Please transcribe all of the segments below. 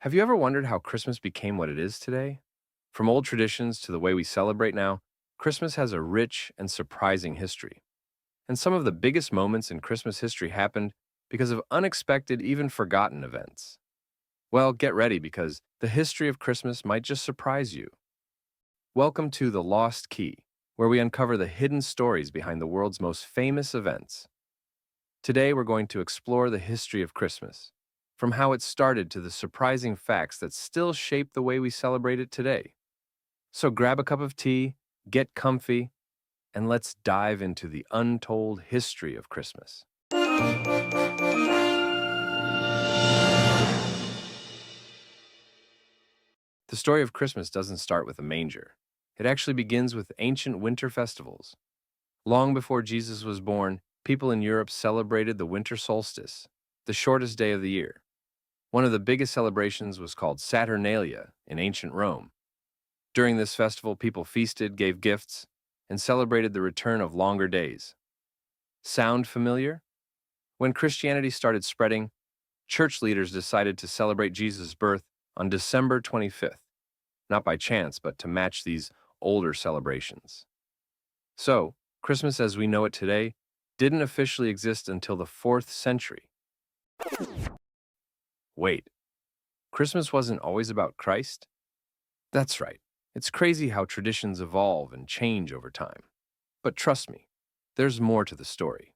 Have you ever wondered how Christmas became what it is today? From old traditions to the way we celebrate now, Christmas has a rich and surprising history. And some of the biggest moments in Christmas history happened because of unexpected, even forgotten events. Well, get ready because the history of Christmas might just surprise you. Welcome to The Lost Key, where we uncover the hidden stories behind the world's most famous events. Today, we're going to explore the history of Christmas, from how it started to the surprising facts that still shape the way we celebrate it today. So grab a cup of tea, get comfy, and let's dive into the untold history of Christmas. The story of Christmas doesn't start with a manger. It actually begins with ancient winter festivals. Long before Jesus was born, people in Europe celebrated the winter solstice, the shortest day of the year. One of the biggest celebrations was called Saturnalia in ancient Rome. During this festival, people feasted, gave gifts, and celebrated the return of longer days. Sound familiar? When Christianity started spreading, church leaders decided to celebrate Jesus' birth on December 25th, not by chance, but to match these older celebrations. So, Christmas as we know it today didn't officially exist until the 4th century. Wait, Christmas wasn't always about Christ? That's right. It's crazy how traditions evolve and change over time. But trust me, there's more to the story.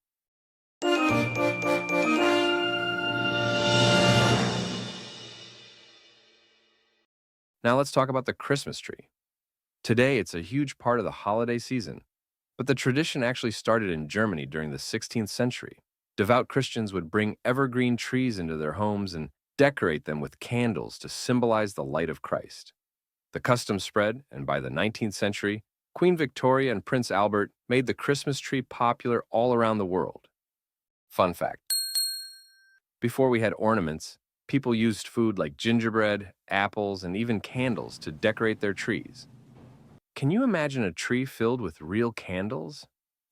Now let's talk about the Christmas tree. Today, it's a huge part of the holiday season, but the tradition actually started in Germany during the 16th century. Devout Christians would bring evergreen trees into their homes and decorate them with candles to symbolize the light of Christ. The custom spread, and by the 19th century, Queen Victoria and Prince Albert made the Christmas tree popular all around the world. Fun fact: before we had ornaments, people used food like gingerbread, apples, and even candles to decorate their trees. Can you imagine a tree filled with real candles?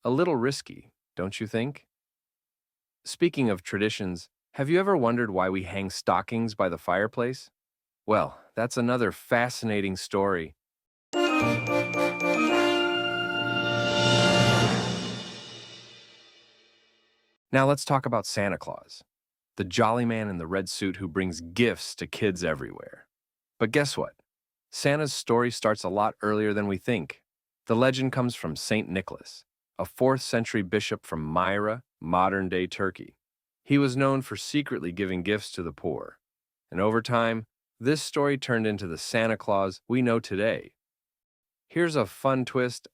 A little risky, don't you think? Speaking of traditions, have you ever wondered why we hang stockings by the fireplace? Well, that's another fascinating story. Now let's talk about Santa Claus, the jolly man in the red suit who brings gifts to kids everywhere. But guess what? Santa's story starts a lot earlier than we think. The legend comes from Saint Nicholas, a 4th century bishop from Myra, modern-day Turkey. He was known for secretly giving gifts to the poor. And over time, this story turned into the Santa Claus we know today. Here's a fun twist: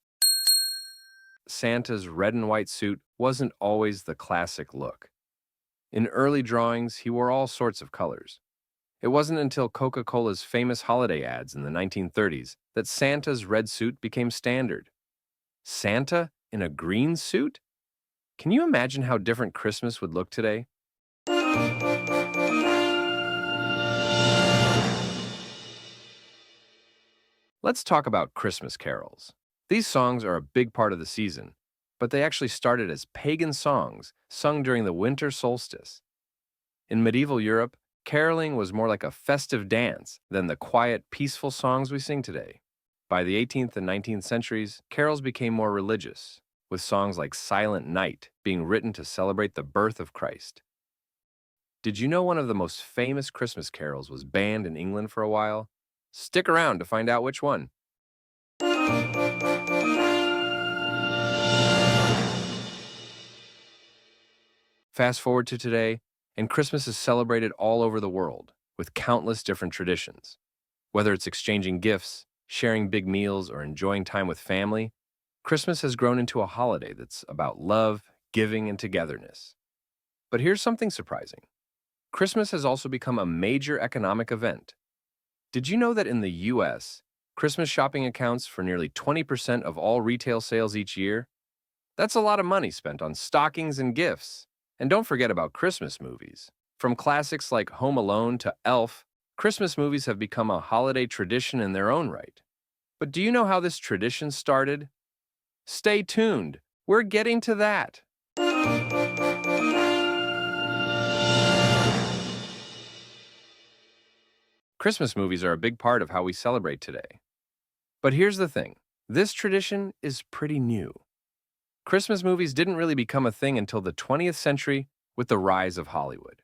Santa's red and white suit wasn't always the classic look. In early drawings, he wore all sorts of colors. It wasn't until Coca-Cola's famous holiday ads in the 1930s that Santa's red suit became standard. Santa in a green suit? Can you imagine how different Christmas would look today? Let's talk about Christmas carols. These songs are a big part of the season, but they actually started as pagan songs sung during the winter solstice. In medieval Europe, caroling was more like a festive dance than the quiet, peaceful songs we sing today. By the 18th and 19th centuries, carols became more religious, with songs like Silent Night being written to celebrate the birth of Christ. Did you know one of the most famous Christmas carols was banned in England for a while? Stick around to find out which one. Fast forward to today, and Christmas is celebrated all over the world with countless different traditions. Whether it's exchanging gifts, sharing big meals, or enjoying time with family, Christmas has grown into a holiday that's about love, giving, and togetherness. But here's something surprising: Christmas has also become a major economic event. Did you know that in the US, Christmas shopping accounts for nearly 20% of all retail sales each year? That's a lot of money spent on stockings and gifts. And don't forget about Christmas movies. From classics like Home Alone to Elf, Christmas movies have become a holiday tradition in their own right. But do you know how this tradition started? Stay tuned. We're getting to that. Christmas movies are a big part of how we celebrate today. But here's the thing, this tradition is pretty new. Christmas movies didn't really become a thing until the 20th century with the rise of Hollywood.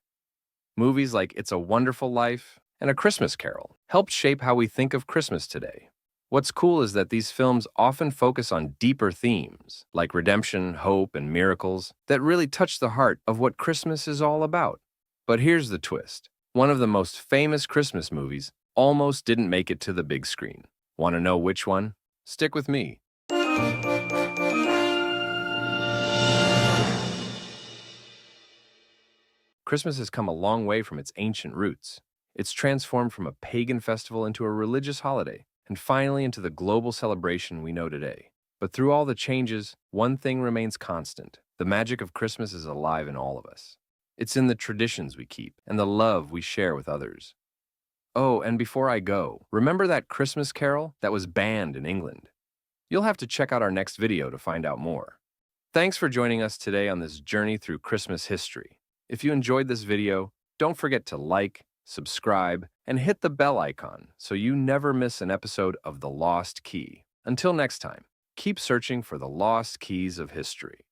Movies like It's a Wonderful Life and A Christmas Carol helped shape how we think of Christmas today. What's cool is that these films often focus on deeper themes, like redemption, hope, and miracles, that really touch the heart of what Christmas is all about. But here's the twist. One of the most famous Christmas movies almost didn't make it to the big screen. Want to know which one? Stick with me. Christmas has come a long way from its ancient roots. It's transformed from a pagan festival into a religious holiday, and finally into the global celebration we know today. But through all the changes, one thing remains constant. The magic of Christmas is alive in all of us. It's in the traditions we keep and the love we share with others. Oh, and before I go, remember that Christmas carol that was banned in England? You'll have to check out our next video to find out more. Thanks for joining us today on this journey through Christmas history. If you enjoyed this video, don't forget to like, subscribe, and hit the bell icon so you never miss an episode of The Lost Key. Until next time, keep searching for the lost keys of history.